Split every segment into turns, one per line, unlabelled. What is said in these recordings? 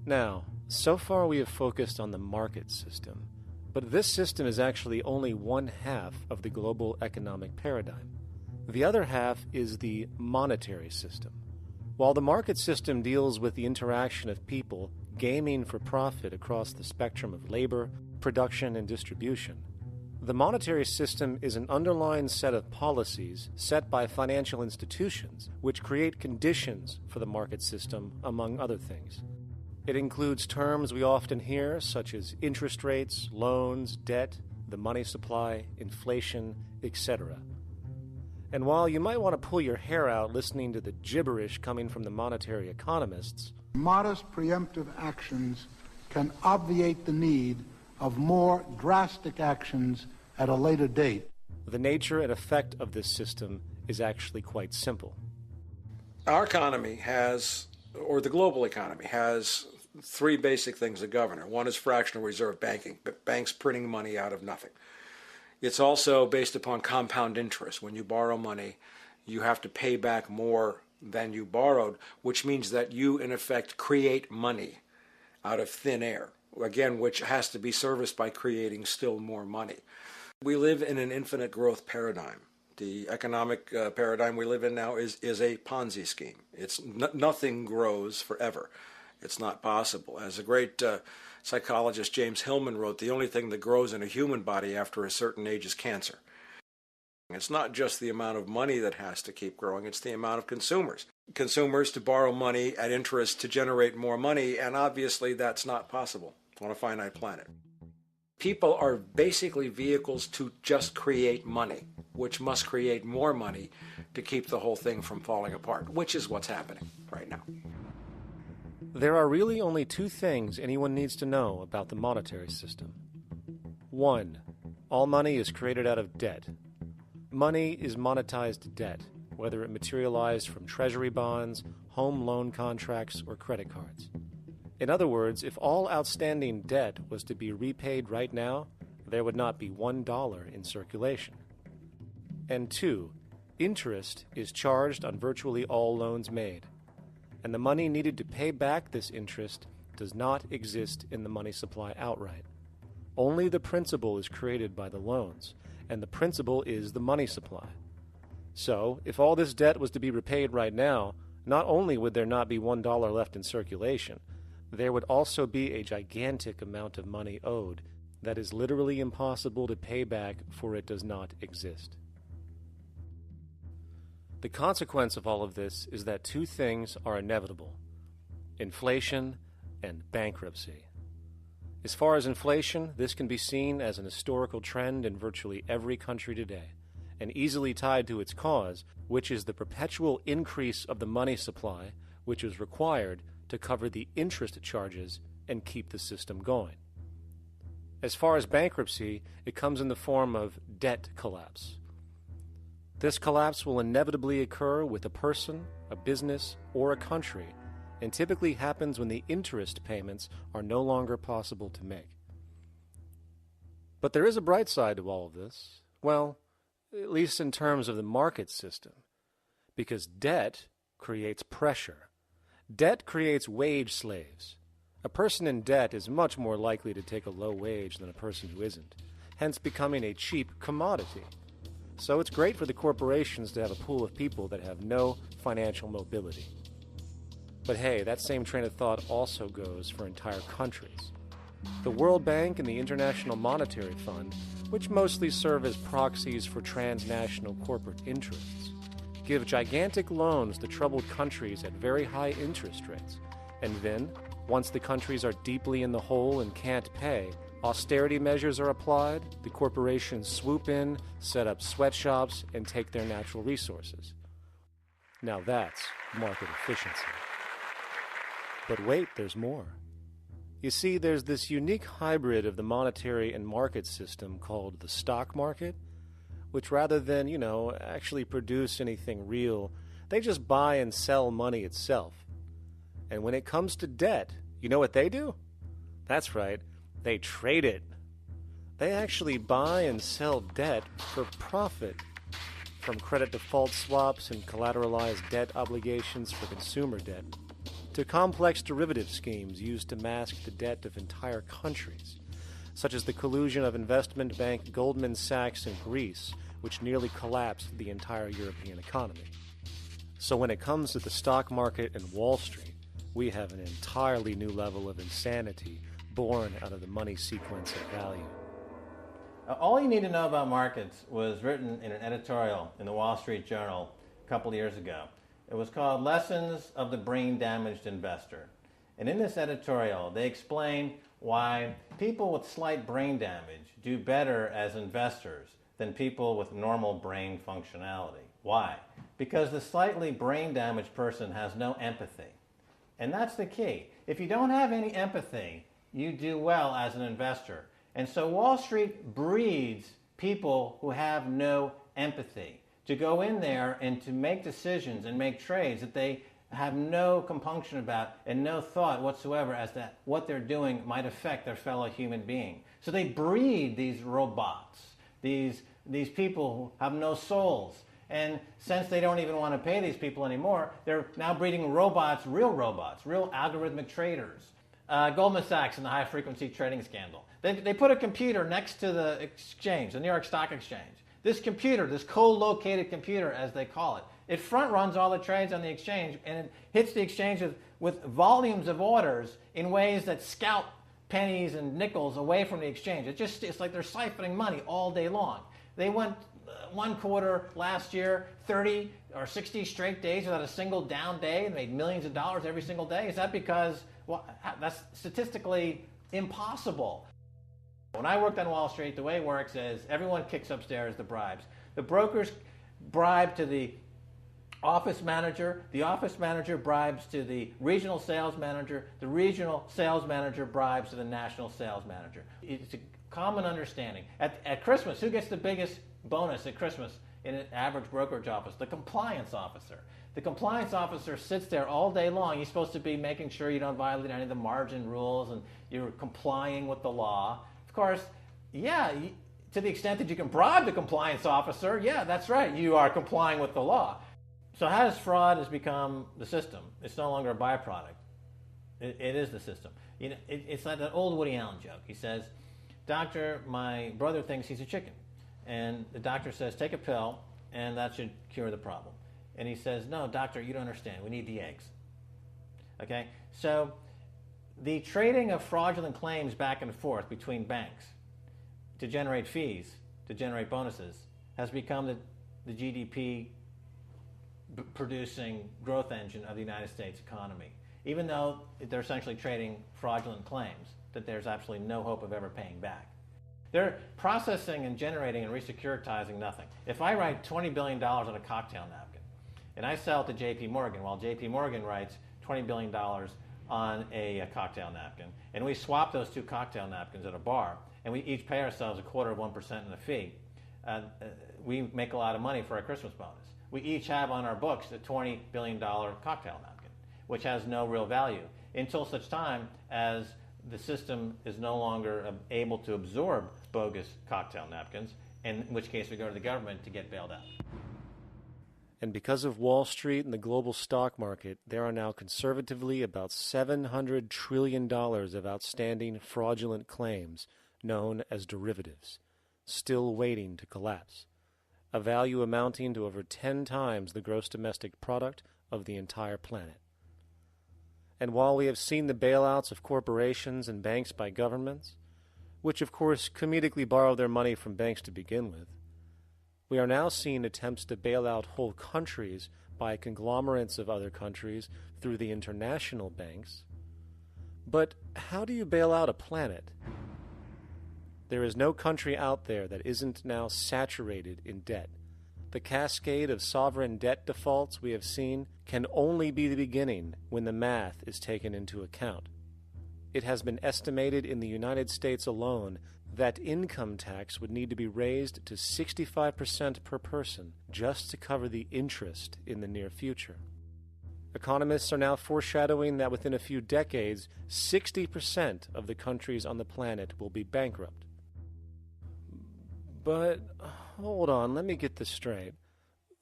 Now, so far we have focused on the market system, but this system is actually only one half of the global economic paradigm. The other half is the monetary system. While the market system deals with the interaction of people gaming for profit across the spectrum of labor, production, and distribution, the monetary system is an underlying set of policies set by financial institutions which create conditions for the market system, among other things. It includes terms we often hear, such as interest rates, loans, debt, the money supply, inflation, etc. And while you might want to pull your hair out listening to the gibberish coming from the monetary economists,
modest preemptive actions can obviate the need of more drastic actions at a later date.
The nature and effect of this system is actually quite simple.
Our economy has, or the global economy has, three basic things that govern it. One is fractional reserve banking, banks printing money out of nothing. It's also based upon compound interest. When you borrow money, you have to pay back more than you borrowed, which means that you, in effect, create money out of thin air, again, which has to be serviced by creating still more money. We live in an infinite growth paradigm. The economic paradigm we live in now is a Ponzi scheme. It's nothing grows forever. It's not possible. As a great psychologist James Hillman wrote, the only thing that grows in a human body after a certain age is cancer. It's not just the amount of money that has to keep growing, it's the amount of consumers. Consumers to borrow money at interest to generate more money, and obviously that's not possible on a finite planet. People are basically vehicles to just create money, which must create more money to keep the whole thing from falling apart, which is what's happening right now.
There are really only two things anyone needs to know about the monetary system. 1. All money is created out of debt. Money is monetized debt, whether it materialized from treasury bonds, home loan contracts, or credit cards. In other words, if all outstanding debt was to be repaid right now, there would not be $1 in circulation. And 2. Interest is charged on virtually all loans made, and the money needed to pay back this interest does not exist in the money supply outright. Only the principal is created by the loans, and the principal is the money supply. So, if all this debt was to be repaid right now, not only would there not be $1 left in circulation, there would also be a gigantic amount of money owed that is literally impossible to pay back, for it does not exist. The consequence of all of this is that two things are inevitable: inflation and bankruptcy. As far as inflation, this can be seen as an historical trend in virtually every country today, and easily tied to its cause, which is the perpetual increase of the money supply, which is required to cover the interest charges and keep the system going. As far as bankruptcy, it comes in the form of debt collapse. This collapse will inevitably occur with a person, a business, or a country, and typically happens when the interest payments are no longer possible to make. But there is a bright side to all of this. Well, at least in terms of the market system, because debt creates pressure. Debt creates wage slaves. A person in debt is much more likely to take a low wage than a person who isn't, hence becoming a cheap commodity. So it's great for the corporations to have a pool of people that have no financial mobility. But hey, that same train of thought also goes for entire countries. The World Bank and the International Monetary Fund, which mostly serve as proxies for transnational corporate interests, give gigantic loans to troubled countries at very high interest rates. And then, once the countries are deeply in the hole and can't pay, austerity measures are applied, the corporations swoop in, set up sweatshops, and take their natural resources. Now that's market efficiency. But wait, there's more. You see, there's this unique hybrid of the monetary and market system called the stock market, which rather than, actually produce anything real, they just buy and sell money itself. And when it comes to debt, you know what they do? That's right, they trade it. They actually buy and sell debt for profit, from credit default swaps and collateralized debt obligations for consumer debt. to complex derivative schemes used to mask the debt of entire countries, such as the collusion of investment bank Goldman Sachs in Greece, which nearly collapsed the entire European economy. So when it comes to the stock market and Wall Street, we have an entirely new level of insanity born out of the money sequence of value.
All you need to know about markets was written in an editorial in the Wall Street Journal a couple of years ago. It was called Lessons of the Brain-Damaged Investor. And in this editorial, they explain why people with slight brain damage do better as investors than people with normal brain functionality. Why? Because the slightly brain-damaged person has no empathy. And that's the key. If you don't have any empathy, you do well as an investor. And so Wall Street breeds people who have no empathy to go in there and to make decisions and make trades that they have no compunction about and no thought whatsoever as to what they're doing might affect their fellow human being. So they breed these robots, these people who have no souls. And since they don't even want to pay these people anymore, they're now breeding robots, real algorithmic traders. Goldman Sachs and the high-frequency trading scandal. They put a computer next to the exchange, the New York Stock Exchange. This computer, this co-located computer, as they call it, it front-runs all the trades on the exchange, and it hits the exchange with volumes of orders in ways that scalp pennies and nickels away from the exchange. It's like they're siphoning money all day long. They went one quarter last year, 30 or 60 straight days without a single down day and made millions of dollars every single day. Is that because, well, that's statistically impossible. When I worked on Wall Street, the way it works is everyone kicks upstairs the bribes. The brokers bribe to the office manager bribes to the regional sales manager bribes to the national sales manager. It's a common understanding. At Christmas, who gets the biggest bonus at Christmas in an average brokerage office? The compliance officer. The compliance officer sits there all day long. He's supposed to be making sure you don't violate any of the margin rules and you're complying with the law. Of course, yeah, to the extent that you can bribe the compliance officer, yeah, that's right, you are complying with the law. So how does fraud has become the system? It's no longer a byproduct. It is the system. You know, it's like that old Woody Allen joke. He says, "Doctor, my brother thinks he's a chicken." And the doctor says, "Take a pill, and that should cure the problem." And he says, "No, doctor, you don't understand. We need the eggs." Okay? So the trading of fraudulent claims back and forth between banks to generate fees, to generate bonuses, has become the GDP producing growth engine of the United States economy. Even though they're essentially trading fraudulent claims that there's absolutely no hope of ever paying back. They're processing and generating and re-securitizing nothing. If I write $20 billion on a cocktail napkin and I sell it to JP Morgan, while JP Morgan writes $20 billion on a cocktail napkin, and we swap those two cocktail napkins at a bar, and we each pay ourselves 1/4% in a fee, we make a lot of money for our Christmas bonus. We each have on our books a $20 billion cocktail napkin, which has no real value until such time as the system is no longer able to absorb bogus cocktail napkins, in which case we go to the government to get bailed out.
And because of Wall Street and the global stock market, there are now conservatively about $700 trillion of outstanding fraudulent claims known as derivatives, still waiting to collapse, a value amounting to over 10 times the gross domestic product of the entire planet. And while we have seen the bailouts of corporations and banks by governments, which of course comedically borrow their money from banks to begin with, we are now seeing attempts to bail out whole countries by conglomerates of other countries through the international banks. But how do you bail out a planet? There is no country out there that isn't now saturated in debt. The cascade of sovereign debt defaults we have seen can only be the beginning when the math is taken into account. It has been estimated in the United States alone that income tax would need to be raised to 65% per person just to cover the interest in the near future. Economists are now foreshadowing that within a few decades, 60% of the countries on the planet will be bankrupt. But hold on, let me get this straight.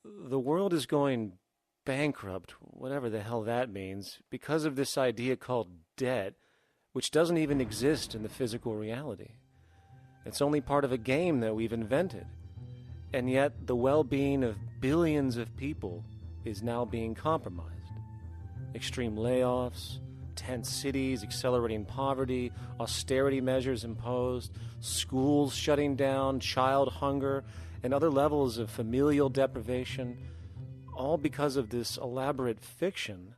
The world is going bankrupt, whatever the hell that means, because of this idea called debt, which doesn't even exist in the physical reality. It's only part of a game that we've invented. And yet, the well-being of billions of people is now being compromised. Extreme layoffs, tent cities, accelerating poverty, austerity measures imposed, schools shutting down, child hunger, and other levels of familial deprivation, all because of this elaborate fiction.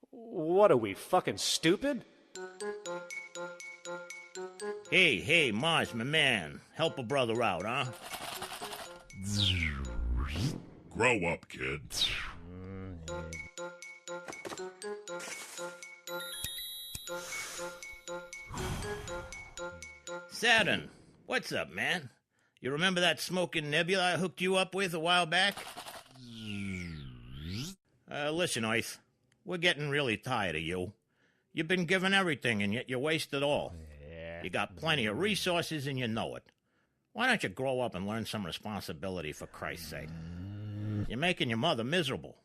What are we, fucking stupid?
Hey, Mars, my man. Help a brother out, huh?
Grow up, kid.
Saturn, what's up, man? You remember that smoking nebula I hooked you up with a while back? Listen, Earth, we're getting really tired of you. You've been given everything, and yet you waste it all. You got plenty of resources, and you know it. Why don't you grow up and learn some responsibility, for Christ's sake? You're making your mother miserable.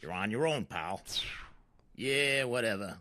You're on your own, pal. Yeah, whatever.